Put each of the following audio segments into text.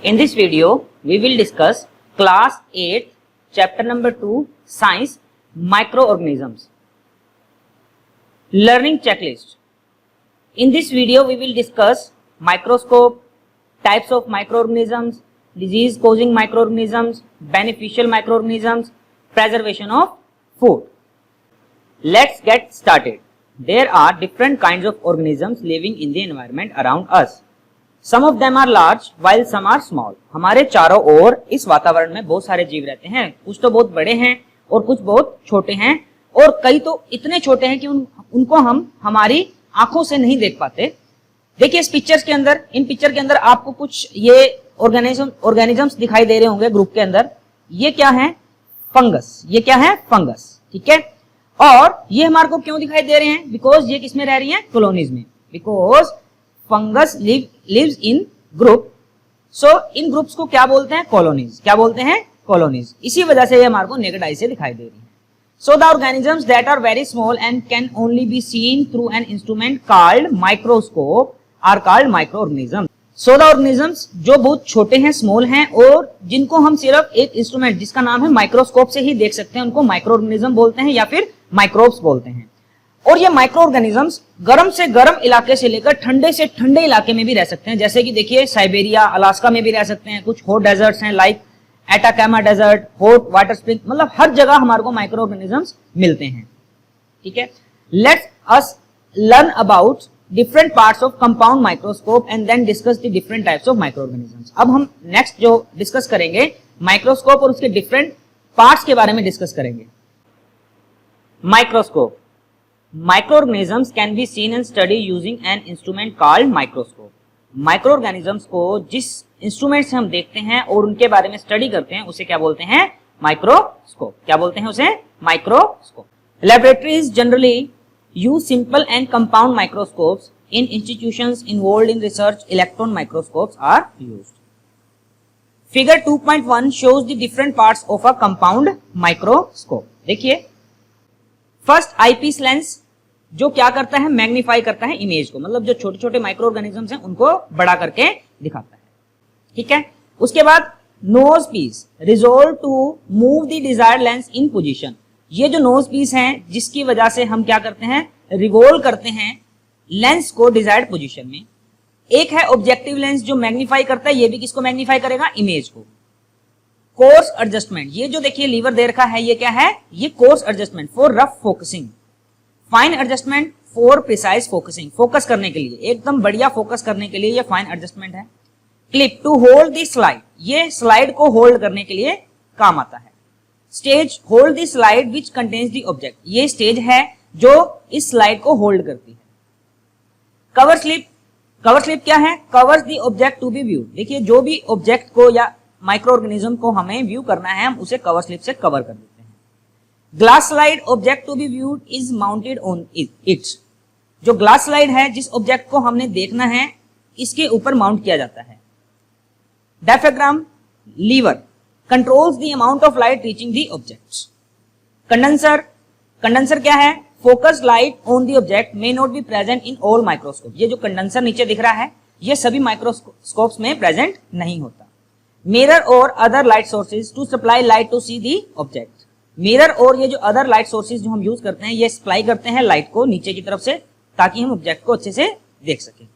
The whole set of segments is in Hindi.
In this video, we will discuss class 8, chapter number 2, science, microorganisms. Learning checklist. In this video, we will discuss microscope, types of microorganisms, disease causing microorganisms, beneficial microorganisms, preservation of food. Let's get started. There are different kinds of organisms living in the environment around us. Some of them are large while some are small. हमारे चारों ओर इस वातावरण में बहुत सारे जीव रहते हैं. कुछ तो बहुत बड़े हैं और कुछ बहुत छोटे हैं और कई तो इतने छोटे हैं कि उनको हम हमारी आंखों से नहीं देख पाते. देखिए इस पिक्चर्स के अंदर, इन पिक्चर के अंदर आपको कुछ ये ऑर्गेनिजम्स दिखाई दे रहे होंगे ग्रुप के अंदर. ये क्या है? फंगस. ये क्या है? फंगस. ठीक है. और ये हमारे को क्यों दिखाई दे रहे हैं? बिकॉज ये किसमें रह रही है? कॉलोनीज में. Because fungus lives in group. So इन ग्रुप्स को क्या बोलते हैं? कॉलोनीज. क्या बोलते हैं? कॉलोनीज. इसी वजह से ये हमारे को नेकेड आई से दिखाई दे रही है. So the organisms that are very small and can only be seen through an instrument called microscope are called microorganisms. So the organisms जो बहुत छोटे हैं, स्मॉल हैं और जिनको हम सिर्फ एक इंस्ट्रूमेंट जिसका नाम है माइक्रोस्कोप से ही देख सकते हैं, उनको माइक्रोऑर्गेनिज्म बोलते हैं या फिर माइक्रोब्स बोलते हैं. और ये माइक्रोऑर्गेनिजम्स गर्म से गर्म इलाके से लेकर ठंडे से ठंडे इलाके में भी रह सकते हैं. जैसे कि देखिए साइबेरिया, अलास्का में भी रह सकते हैं. कुछ हॉट डेजर्ट्स हैं like Atacama desert, hot water spring, मतलब हर जगह हमारे को माइक्रोऑर्गेनिजम्स मिलते हैं. ठीक है. Let's us learn about different parts of compound microscope and then discuss the different types of microorganisms. अब हम नेक्स्ट जो डिस्कस करेंगे माइक्रोस्कोप और उसके डिफरेंट पार्ट्स के बारे में डिस्कस करेंगे. Microscope. Microorganisms can be seen and studied using an instrument called microscope. Microorganisms को जिस इंस्ट्रूमेंट से हम देखते हैं और उनके बारे में स्टडी करते हैं उसे क्या बोलते हैं? माइक्रोस्कोप. क्या बोलते हैं उसे? Microscope. Laboratories generally use simple and compound microscopes. In institutions involved in research, electron microscopes are used. Figure 2.1 shows the different parts of a compound microscope. देखिए फर्स्ट आईपीस लेंस जो क्या करता है? मैग्नीफाई करता है इमेज को, मतलब जो छोटे छोटे माइक्रो ऑर्गेनिजम्स हैं उनको बड़ा करके दिखाता है. ठीक है. उसके बाद nose piece resolve to move the desired lens in position. ये जो नोज पीस है जिसकी वजह से हम क्या करते हैं? रिवॉल्व करते हैं लेंस को डिजायर्ड पोजीशन में. एक है ऑब्जेक्टिव लेंस जो मैग्नीफाई करता है. ये भी किसको मैग्नीफाई करेगा? इमेज को. Course adjustment. ये जो देखिए लीवर दे रखा है ये क्या है? ये course adjustment for rough focusing. Fine adjustment for precise focusing. Focus करने के लिए, एकदम बढ़िया फोकस करने के लिए ये फाइन एडजस्टमेंट है. Clip to hold the slide. ये स्लाइड को होल्ड करने के लिए काम आता है. Stage hold the slide which contains the object. ये स्टेज है जो इस स्लाइड को होल्ड करती है. Cover slip. कवर स्लिप क्या है? Covers the object to be viewed. देखिए जो भी ऑब्जेक्ट को या माइक्रोऑर्गेनिज्म को हमें व्यू करना है हम उसे कवर स्लिप से कवर कर देते हैं. Glass slide object to be viewed is mounted on it. जो ग्लास स्लाइड है जिस ऑब्जेक्ट को हमने देखना है इसके ऊपर माउंट किया जाता है. Diaphragm lever controls the amount of light reaching the object. Condenser. Condenser क्या है? Focus light on the object may not be present in all microscope. ये जो कंडेंसर नीचे दिख रहा है ये सभी माइक्रोस्कोप्स में प्रेजेंट नहीं होता. मिरर और other light sources to supply light to see the object. Mirror और ये जो अदर लाइट सोर्सेज जो हम यूज करते हैं ये सप्लाई करते हैं लाइट को नीचे की तरफ से ताकि हम ऑब्जेक्ट को अच्छे से देख सकें.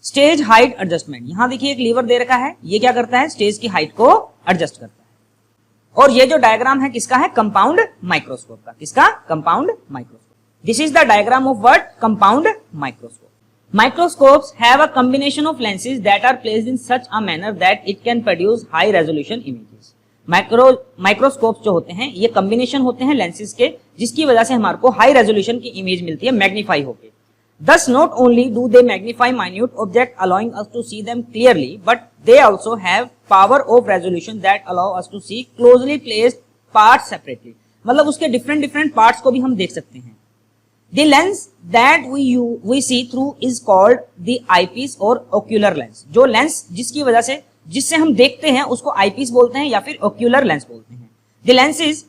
Stage height adjustment. यहां देखिए एक लीवर दे रखा है. ये क्या करता है? स्टेज की हाइट को एडजस्ट करता है. और ये जो डायग्राम है किसका है? कंपाउंड माइक्रोस्कोप का. किसका? Compound microscope. This is the diagram of what? Compound microscope. Microscopes have a combination of lenses that are placed in such a manner that it can produce high resolution images. Microscopes जो होते हैं ये कॉम्बिनेशन होते हैं लेंसेज के जिसकी वजह से हमारे को हाई रेजोल्यूशन की इमेज मिलती है मैग्नीफाई होके. Thus not only do they magnify minute object allowing us to see them clearly, but they also have power of resolution that allow us to see closely placed parts separately. मतलब उसके डिफरेंट पार्ट्स को भी हम देख सकते हैं. The lens that we see through is called the eyepiece or ocular lens. जो लेंस जिसकी वजह से जिससे हम देखते हैं उसको eyepiece बोलते हैं या फिर ocular lens बोलते हैं. The lens is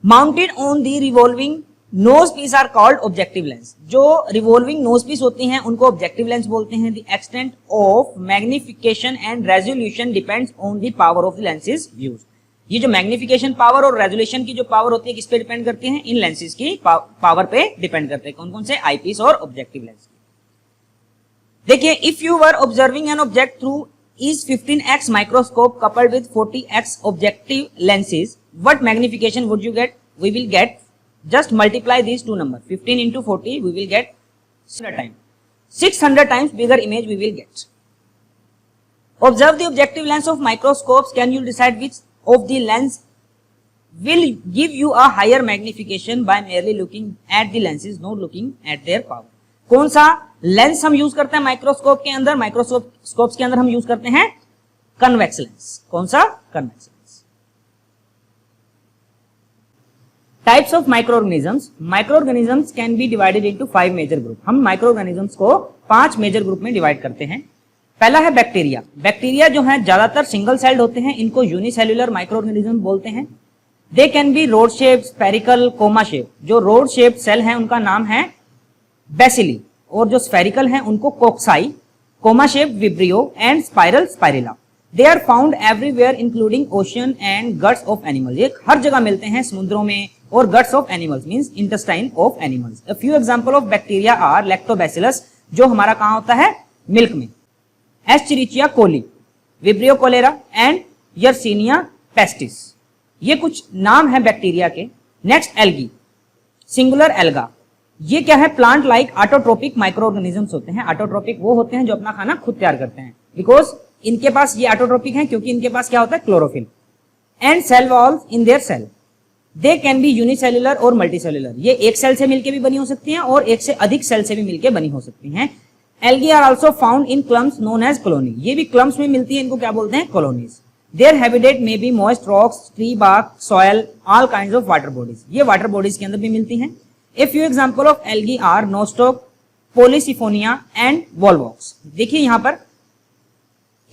mounted on the revolving nose piece are called objective lens. जो रिवॉल्विंग नोज पीस होती हैं उनको ऑब्जेक्टिव लेंस बोलते हैं। The extent of magnification and resolution depends on the power of the lenses used. ये जो मैग्निफिकेशन पावर और रेजोल्यूशन की जो पावर होती है किस पे डिपेंड करती है? इन लेंसेज की पावर पे डिपेंड करते हैं। कौन कौन से? आईपीस और ऑब्जेक्टिव लेंस। देखिए, if you were observing an object through is 15x microscope coupled with 40x objective lenses, what magnification would you get? We will get, just multiply these two numbers, 15 into 40, we will get 600 times bigger image we will get. Observe the objective lens of microscopes. Can you decide which of the lens will give you a higher magnification by merely looking at the lenses, not looking at their power? कौन सा लेंस हम यूज करते हैं माइक्रोस्कोप के अंदर? माइक्रोस्कोप के अंदर हम यूज करते हैं कन्वेक्स लेंस। कौन सा? Convex lens. Types of microorganisms. Microorganisms can be divided into 5 major group. हम माइक्रोऑर्गेनिजम्स को 5 मेजर ग्रुप में डिवाइड करते हैं। पहला है बैक्टीरिया। बैक्टीरिया जो है ज्यादातर सिंगल सेल्ड होते हैं, इनको यूनिसेल्युलर माइक्रोऑर्गेनिज्म बोलते हैं। दे can B rod shape, spherical, coma shape. जो रोड शेप सेल है उनका नाम है बेसिली, और जो स्फेरिकल हैं उनको cocci, comma shape vibrio and spiral spirilla. They are found everywhere including ocean and guts of animals. ये हर जगह मिलते हैं, समुद्रों में, और guts of animals means intestine of animals. A few example of bacteria are lactobacillus, जो हमारा कहां होता है? मिल्क में। Escherichia coli, Vibrio cholerae and Yersinia pestis. ये कुछ नाम है बैक्टीरिया के। Next algae, singular alga. ये क्या है? प्लांट लाइक ऑटोट्रोपिक माइक्रोऑर्गेनिजम्स होते हैं। ऑटोट्रोपिक वो होते हैं जो अपना खाना खुद तैयार करते हैं, बिकॉज इनके पास ये ऑटोट्रोपिक है क्योंकि इनके पास क्या होता है? Chlorophyll. And cell walls in their cell. They can be unicellular और मल्टीसेल्युलर। ये एक सेल से मिलकर भी बनी हो सकती हैं और एक से अधिक सेल से भी मिलकर बनी हो सकती हैं। Algae are also found in clumps known as colony. ये भी क्लम्स में मिलती है, इनको क्या बोलते हैं? Colonies. Their habitat may be moist rocks, tree bark, soil, all kinds of water bodies. ये वाटर बॉडीज के अंदर भी मिलती हैं। A few example of algae are nostoc, polysifonia and volvox। देखिए यहां पर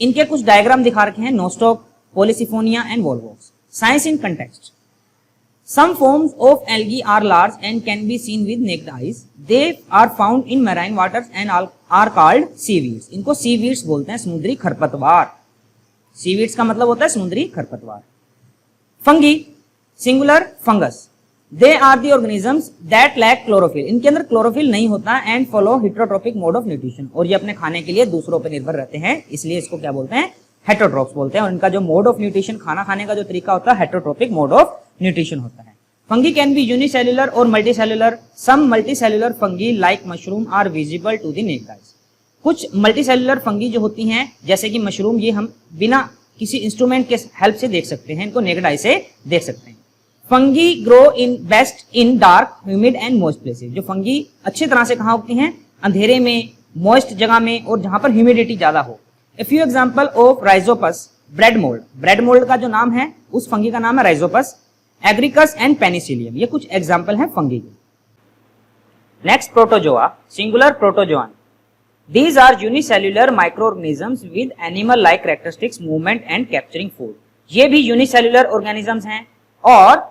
इनके कुछ डायग्राम दिखा रखे हैं, nostoc, polysifonia and volvox। Science in context। Some forms of algae are large and can be seen with naked eyes। They are found in marine waters and are called seaweeds। इनको seaweeds बोलते हैं, समुद्री खरपतवार। seaweeds का मतलब होता है समुद्री खरपतवार। Fungi, singular fungus। They are the organisms that lack chlorophyll। इनके अंदर क्लोरोफिल नहीं होता and follow heterotrophic mode of nutrition, और ये अपने खाने के लिए दूसरों पर निर्भर रहते हैं, इसलिए इसको क्या बोलते हैं? हेटरोट्रोप्स बोलते हैं। और इनका जो मोड ऑफ न्यूट्रिशन, खाना खाने का जो तरीका होता है, हेटरोट्रोपिक मोड ऑफ न्यूट्रिशन होता है। फंगी कैन बी यूनिसेल्युलर और multicellular. Some multicellular fungi like mushroom are visible to the naked eyes. कुछ मल्टीसेल्युलर फंगी जो होती हैं जैसे कि मशरूम, ये हम बिना किसी इंस्ट्रूमेंट के हेल्प से देख सकते हैं, इनको नेक्ड आई से देख सकते हैं। Fungi grow in best in dark, humid and moist places. जो फंगी अच्छी तरह से कहां उगती हैं? अंधेरे में, मॉइस्ट जगह में, और जहां पर ह्यूमिडिटी ज्यादा हो। A few example of Rhizopus, bread mould. Bread mould का जो नाम है उस फंगी का नाम है राइजोपस, एग्रिकस एंड पेनिसिलियम। ये कुछ एग्जांपल हैं फंगी के। Next protozoa, singular protozoan. These are unicellular microorganisms with animal-like characteristics, movement and capturing food। ये भी यूनिसेल्युलर ऑर्गेनिजम्स हैं और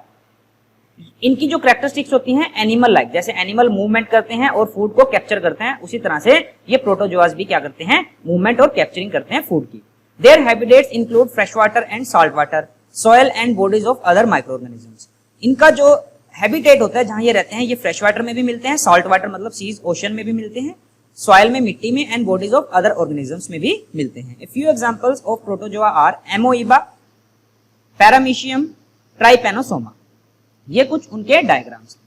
इनकी जो कैरेक्टरिस्टिक्स होती हैं एनिमल लाइक, जैसे एनिमल मूवमेंट करते हैं और फूड को कैप्चर करते हैं, उसी तरह से ये प्रोटोजोआस भी क्या करते हैं? मूवमेंट और कैप्चरिंग करते हैं फूड की। Their habitats include fresh water and salt water, soil and bodies of other microorganisms. इनका जो हैबिटेट होता है, जहां ये रहते हैं, ये फ्रेश वाटर में भी मिलते हैं, सॉल्ट वाटर मतलब सीज, ओशन में भी मिलते हैं, सॉयल में, मिट्टी में, and bodies of other organisms में भी मिलते हैं। A few examples of protozoa are amoeba, paramecium, trypanosoma. ये कुछ उनके diagrams.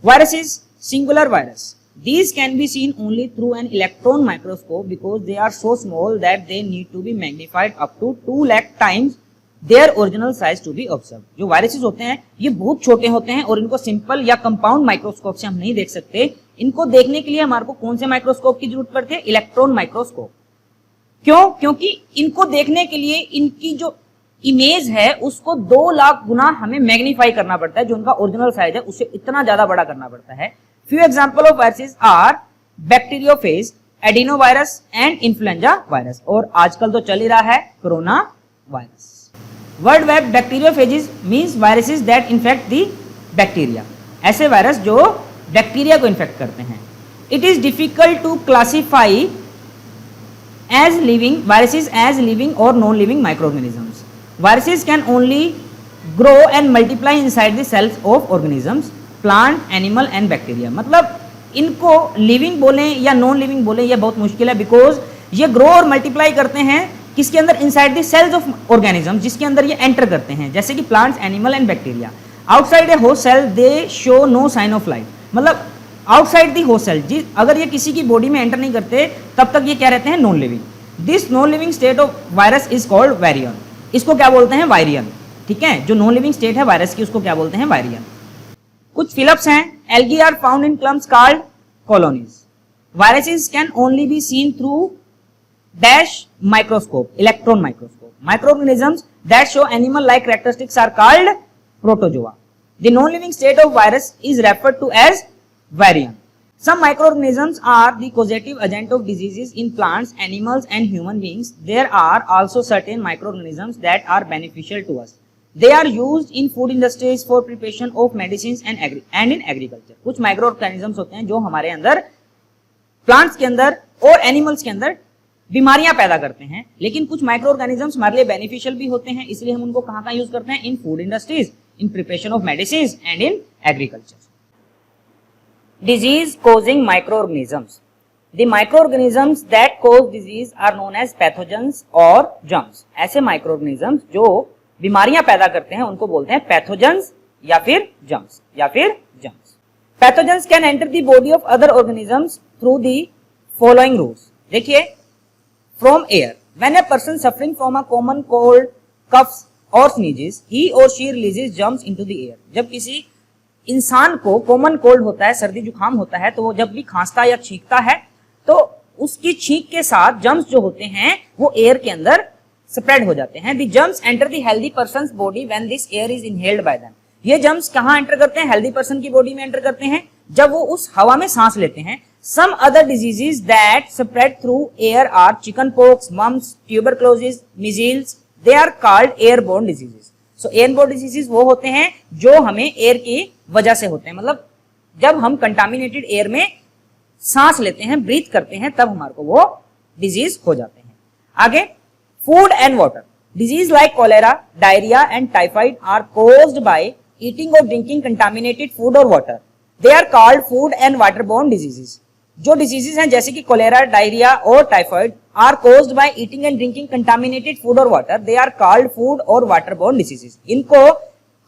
Viruses, singular virus. These can be seen only through an electron microscope because they are so small that they need to be magnified up to 2 lakh times their original size to be observed। जो वायरसेस होते हैं ये बहुत छोटे होते हैं और इनको सिंपल या कंपाउंड माइक्रोस्कोप से हम नहीं देख सकते। इनको देखने के लिए हमारे को कौन से माइक्रोस्कोप की जरूरत पड़ती है? Electron microscope. क्यों? क्योंकि इनको देखने के लिए इनकी जो इमेज है उसको 2 लाख गुना हमें मैग्नीफाई करना पड़ता है, जो उनका ओरिजिनल साइज है उससे इतना ज्यादा बड़ा करना पड़ता है। Few example of viruses are bacteriophage, adenovirus and influenza virus। और आजकल तो चल ही रहा है corona virus. Word web bacteriophages means viruses that infect the bacteria ऐसे वायरस जो बैक्टीरिया को इन्फेक्ट करते हैं। It is difficult to classify as living viruses as living or non-living microorganisms. Viruses can only grow and multiply inside the cells of organisms, plant, animal and bacteria. मतलब इनको लिविंग बोलें या नॉन लिविंग बोलें यह बहुत मुश्किल है, बिकॉज ये ग्रो और मल्टीप्लाई करते हैं किसके अंदर, inside the cells of organism, जिसके अंदर ये एंटर करते हैं, जैसे कि plants, animal and bacteria. Outside a host cell they show no sign of life, मतलब आउटसाइड दी होस्ट सेल, अगर ये किसी की बॉडी में एंटर नहीं करते तब तक ये क्या रहते हैं, non living. This non living state of virus is called virion, इसको क्या बोलते हैं, वायरियन। ठीक है, जो नॉन लिविंग स्टेट है वायरस की उसको क्या बोलते हैं, वायरियन। कुछ फिलप्स हैं, algae are found in clumps called colonies. Viruses can only be seen through dash microscope, electron microscope. Microorganisms that show animal like characteristics are called protozoa. The non living state of virus is referred to as variant. Some microorganisms are the causative agent of diseases in plants, animals and human beings. There are also certain microorganisms that are beneficial to us. They are used in food industries for preparation of medicines and in agriculture. कुछ microorganisms होते हैं जो हमारे अंदर plants के अंदर और animals के अंदर बीमारियां पैदा करते हैं, लेकिन कुछ microorganisms हमारे लिए beneficial भी होते हैं, इसलिए हम उनको कहाँ यूज करते हैं, in food industries, in preparation of medicines and in agriculture. Disease causing microorganisms. The microorganisms that cause disease are known as pathogens or germs. ऐसे microorganisms जो बीमारियां पैदा करते हैं उनको बोलते हैं pathogens या फिर germs या फिर germs. Pathogens can enter the body of other organisms through the following routes. देखिए, from air. When a person suffering from a common cold, coughs or sneezes, he or she releases germs into the air. जब किसी इंसान को कॉमन कोल्ड होता है, सर्दी जुकाम होता है, तो वो जब भी खांसता या छींकता है तो उसकी छींक के साथ जर्म्स जो होते हैं वो एयर के अंदर स्प्रेड हो जाते हैं। The germs enter the healthy persons body when this air is inhaled bye them. ये जर्म्स कहाँ एंटर करते हैं, हेल्दी पर्सन की बॉडी में एंटर करते हैं जब वो उस हवा में सांस लेते हैं। Some other diseases that spread through air are chicken pox, mumps, tuberculosis, measles, they are called airborne diseases. So airborne diseases वो होते हैं जो हमें एयर की वजह से होते हैं, मतलब जब हम कंटामिनेटेड एयर में सांस लेते हैं, ब्रीथ करते हैं, तब हमारे को वो डिजीज हो जाते हैं। आगे, food and water. Disease like cholera, diarrhoea and typhoid are caused by eating और ड्रिंकिंग कंटामिनेटेड फूड और water. They are called food and waterborne diseases. जो डिजीजेस हैं जैसे कि कोलेरा, डायरिया और typhoid are caused by eating and drinking contaminated food और water, they are called food और वाटरबोर्न डिजीजेस। इनको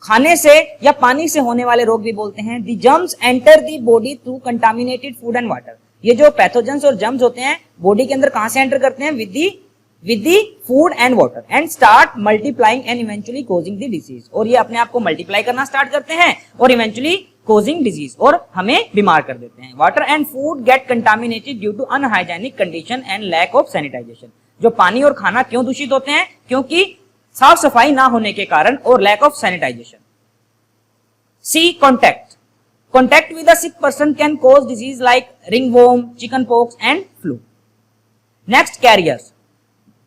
खाने से या पानी से होने वाले रोग भी बोलते हैं। The germs enter the body through contaminated food and water. ये जो पैथोजेंस और जर्म्स होते हैं बॉडी के अंदर कहां से एंटर करते हैं, with the food and water, and start multiplying and eventually causing the disease. और ये अपने आप को मल्टीप्लाई करना स्टार्ट करते हैं और इवेंचुअली कॉजिंग डिजीज, और हमें बीमार कर देते हैं। Water and food get contaminated due to unhygienic condition and lack of sanitization. जो पानी और खाना क्यों दूषित होते हैं, क्योंकि साफ सफाई ना होने के कारण और lack of sanitisation. C, contact. Contact with a sick person can cause disease like ringworm, chicken pox and flu. Next, carriers.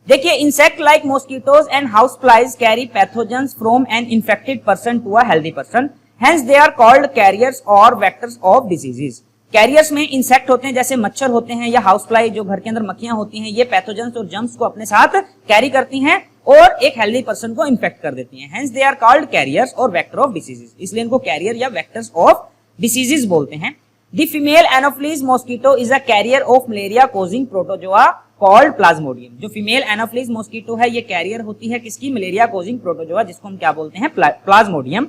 देखिए, insect like mosquitoes and house flies carry pathogens from an infected person to a healthy person, hence they are called carriers और वेक्टर्स ऑफ डिजीजेस। कैरियर्स में इंसेक्ट होते हैं जैसे मच्छर होते हैं या हाउस फ्लाई जो घर के अंदर मक्खियां होती हैं, ये पैथोजेंस और जर्म्स को अपने साथ कैरी करती हैं और एक हेल्दी पर्सन को इन्फेक्ट कर देती हैं। Hence they are called carriers और वेक्टर ऑफ डिसीजेस, इसलिए इनको कैरियर या वेक्टर्स ऑफ डिसीजेस बोलते हैं। The female Anopheles mosquito is a carrier of malaria causing protozoa called Plasmodium. जो फीमेल एनोफिलीज मॉस्किटो है ये कैरियर होती है किसकी, मलेरिया कॉजिंग प्रोटोजोआ, जिसको हम क्या बोलते हैं, Plasmodium.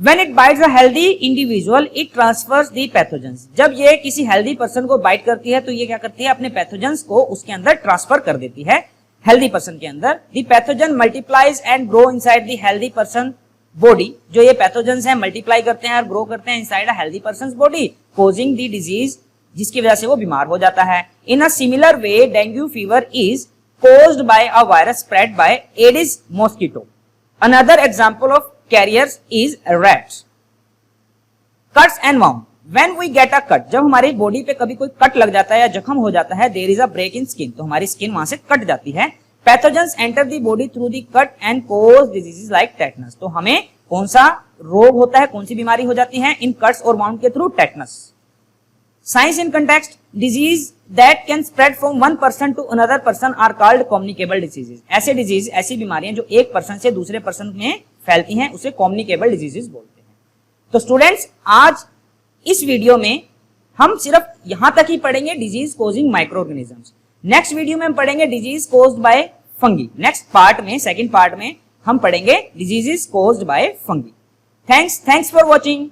When it bites a healthy individual, it transfers the pathogens. जब ये किसी हेल्दी पर्सन को बाइट करती है तो ये क्या करती है, अपने पैथोजेंस को उसके अंदर ट्रांसफर कर देती है हेल्दी पर्सन के अंदर। The pathogen multiplies and grow inside the healthy person body. जो ये पैथोजेंस हैं मल्टीप्लाई करते हैं और ग्रो करते हैं inside a healthy person's body, causing the disease, जिसकी वजह से वो बीमार हो जाता है। In a similar way, dengue fever is caused by a virus spread by Aedes mosquito. Another example of carriers is rats. Cuts and wound. When we get a cut, जब हमारी बॉडी पे कभी कोई कट लग जाता है या जख्म हो जाता है, there is a break in skin, तो हमारी स्किन वहां से कट जाती है। Pathogens enter the body through the cut and cause diseases like tetanus. तो हमें कौन सा रोग होता है, कौन सी बीमारी हो जाती है इन कट्स और वाउंड के through, tetanus. Science in context, disease that can spread from one person to another person are called communicable diseases. ऐसे डिजीज, ऐसी बीमारियां जो एक पर्सन से दूसरे पर्सन में फैलती हैं उसे कम्युनिकेबल डिजीजेज बोलते हैं। तो स्टूडेंट्स, आज इस वीडियो में हम सिर्फ यहां तक ही पढ़ेंगे disease causing micro organisms. Next video में हम पढ़ेंगे disease caused by fungi. Next part में, सेकंड पार्ट में हम पढ़ेंगे diseases caused by fungi. Thanks for watching.